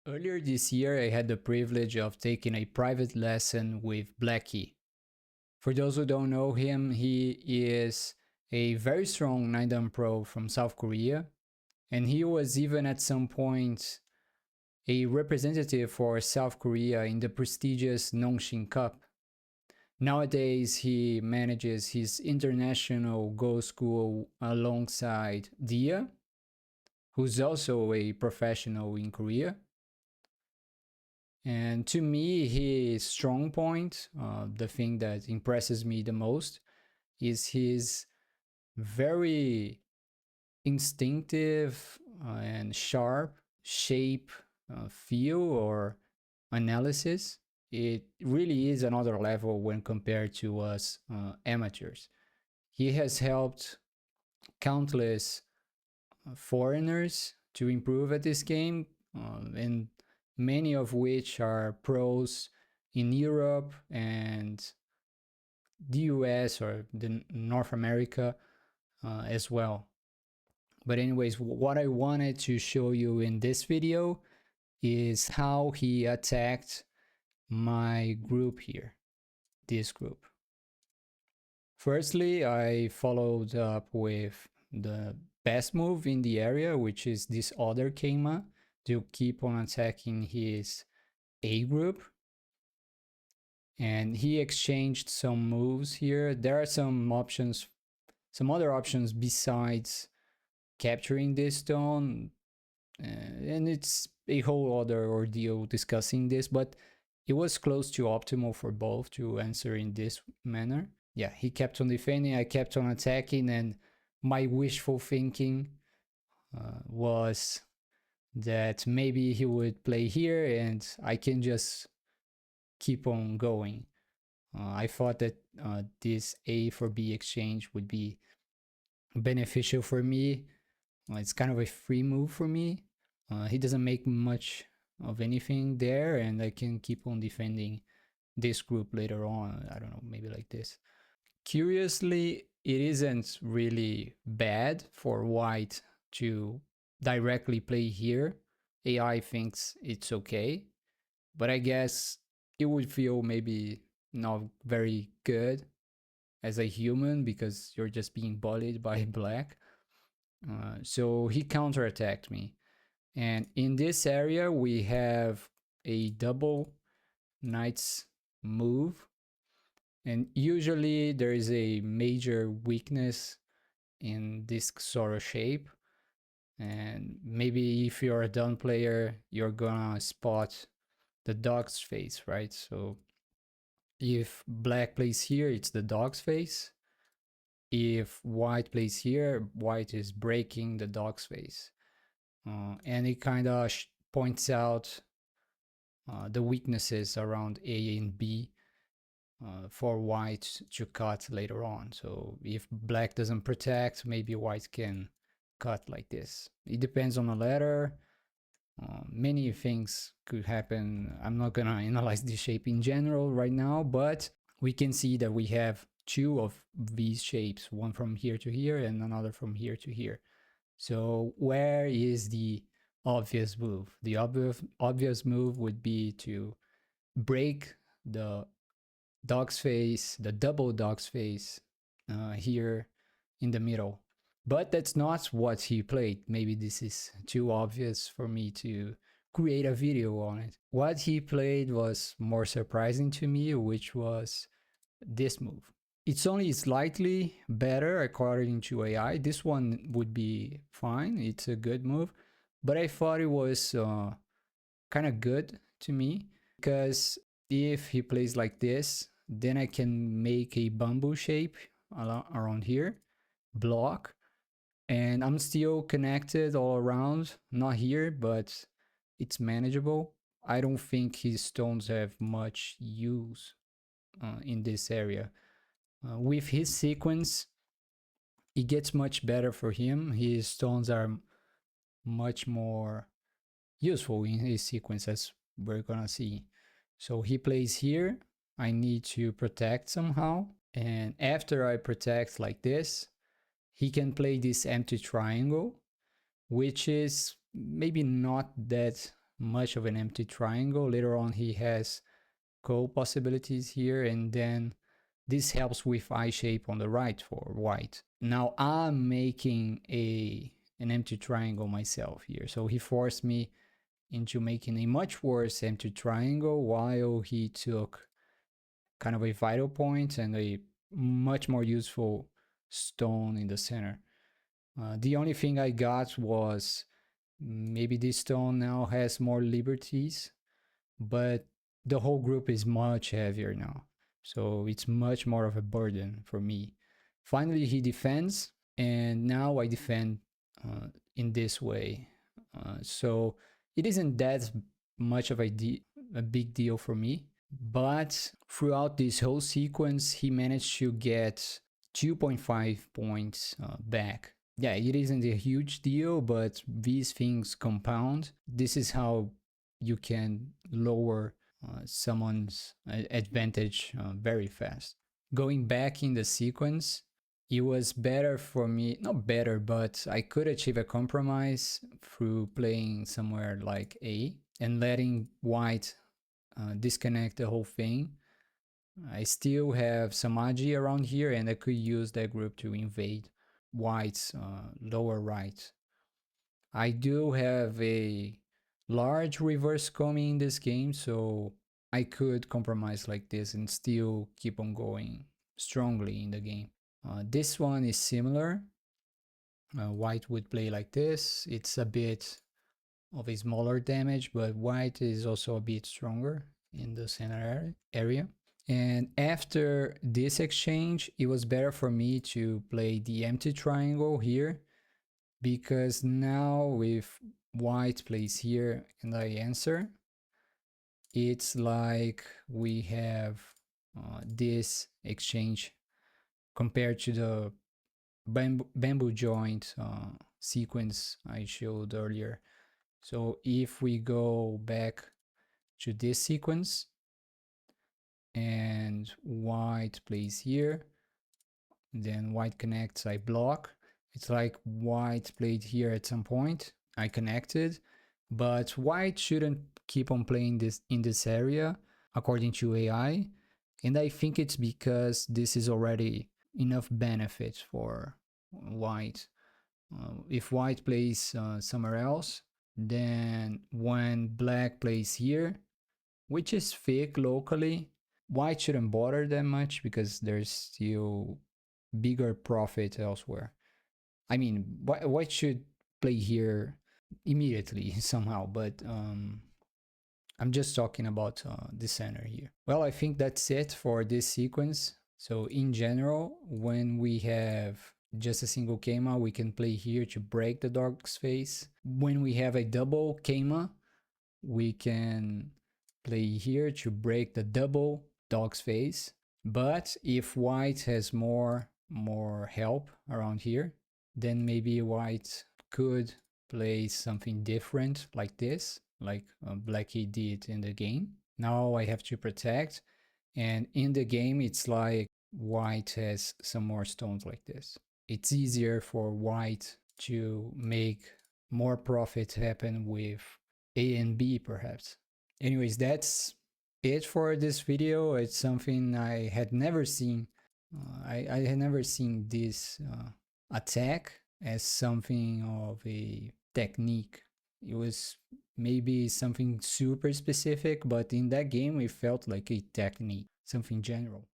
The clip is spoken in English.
Earlier this year, I had the privilege of taking a private lesson with Blackie. For those who don't know him, he is a very strong 9-dan pro from South Korea, and he was even at some point a representative for South Korea in the prestigious Nongshim Cup. Nowadays, he manages his international Go school alongside Dia, who's also a professional in Korea. And to me, his strong point, the thing that impresses me the most, is his very instinctive and sharp shape, feel, or analysis. It really is another level when compared to us amateurs. He has helped countless foreigners to improve at this game, and many of which are pros in Europe and the US or the North America as well. But anyways, what I wanted to show you in this video is how he attacked my group here, this group. Firstly, I followed up with the best move in the area, which is this other Keima, to keep on attacking his A group. And he exchanged some moves here. There are some options, some other options besides capturing this stone, and it's a whole other ordeal discussing this, but it was close to optimal for both to answer in this manner. Yeah, he kept on defending, I kept on attacking, and my wishful thinking was that maybe he would play here and I can just keep on going. I thought that this A for B exchange would be beneficial for me. It's kind of a free move for me. He doesn't make much of anything there, and I can keep on defending this group later on. I don't know, maybe like this. Curiously, it isn't really bad for white to directly play here. AI thinks it's okay, but I guess it would feel maybe not very good as a human because you're just being bullied by black. So he counterattacked me. And in this area, we have a double knight's move. And usually there is a major weakness in this sort of shape. And maybe if you're a done player, you're gonna spot the dog's face, right? So if black plays here, it's the dog's face. If white plays here, white is breaking the dog's face. And it kind of points out the weaknesses around A and B for white to cut later on. So if black doesn't protect, maybe white can cut like this. It depends on the ladder. Many things could happen. I'm not gonna analyze the shape in general right now, but we can see that we have two of these shapes, one from here to here and another from here to here. So where is the obvious move? The obvious move would be to break the dog's face, the double dog's face here in the middle. But that's not what he played. Maybe this is too obvious for me to create a video on it. What he played was more surprising to me, which was this move. It's only slightly better according to AI. This one would be fine. It's a good move. But I thought it was kind of good to me because if he plays like this, then I can make a bamboo shape around here, block, and I'm still connected all around. Not here, but it's manageable. I don't think his stones have much use in this area. With his sequence, it gets much better for him. His stones are much more useful in his sequence, as we're gonna see. So he plays here. I need to protect somehow. And after I protect like this, he can play this empty triangle, which is maybe not that much of an empty triangle. Later on, he has possibilities here, and then this helps with eye shape on the right for white. Now I'm making an empty triangle myself here, so he forced me into making a much worse empty triangle while he took kind of a vital point and a much more useful stone in the center. The only thing I got was maybe this stone now has more liberties, but the whole group is much heavier now. So it's much more of a burden for me. Finally, he defends, and now I defend in this way. So it isn't that much of a big deal for me. But throughout this whole sequence, he managed to get 2.5 points back. Yeah, it isn't a huge deal, but these things compound. This is how you can lower someone's advantage very fast. Going back in the sequence, it was better for me, not better, but I could achieve a compromise through playing somewhere like A and letting white disconnect the whole thing. I still have some agi around here, and I could use that group to invade white's lower right. I do have a large reverse coming in this game, so I could compromise like this and still keep on going strongly in the game. This one is similar. White would play like this. It's a bit of a smaller damage, but white is also a bit stronger in the center area. And after this exchange, it was better for me to play the empty triangle here, because now if white plays here and I answer, it's like we have this exchange compared to the bamboo joint sequence I showed earlier. So if we go back to this sequence and white plays here, then white connects, I block. It's like white played here at some point, I connected, but white shouldn't keep on playing this in this area according to AI. And I think it's because this is already enough benefit for white. If white plays somewhere else, then when black plays here, which is thick locally, white shouldn't bother that much because there's still bigger profit elsewhere. I mean, white should play here immediately somehow, but I'm just talking about the center here. Well, I think that's it for this sequence. So in general, when we have just a single Keima, we can play here to break the dog's face. When we have a double Keima, we can play here to break the double dog's face. But if white has more help around here, then maybe white could play something different like this, like Blackie did in the game. Now I have to protect, and in the game it's like white has some more stones like this. It's easier for white to make more profit happen with A and B perhaps. Anyways, that's it for this video. It's something I had never seen. I had never seen this attack as something of a technique. It was maybe something super specific, but in that game it felt like a technique, something general.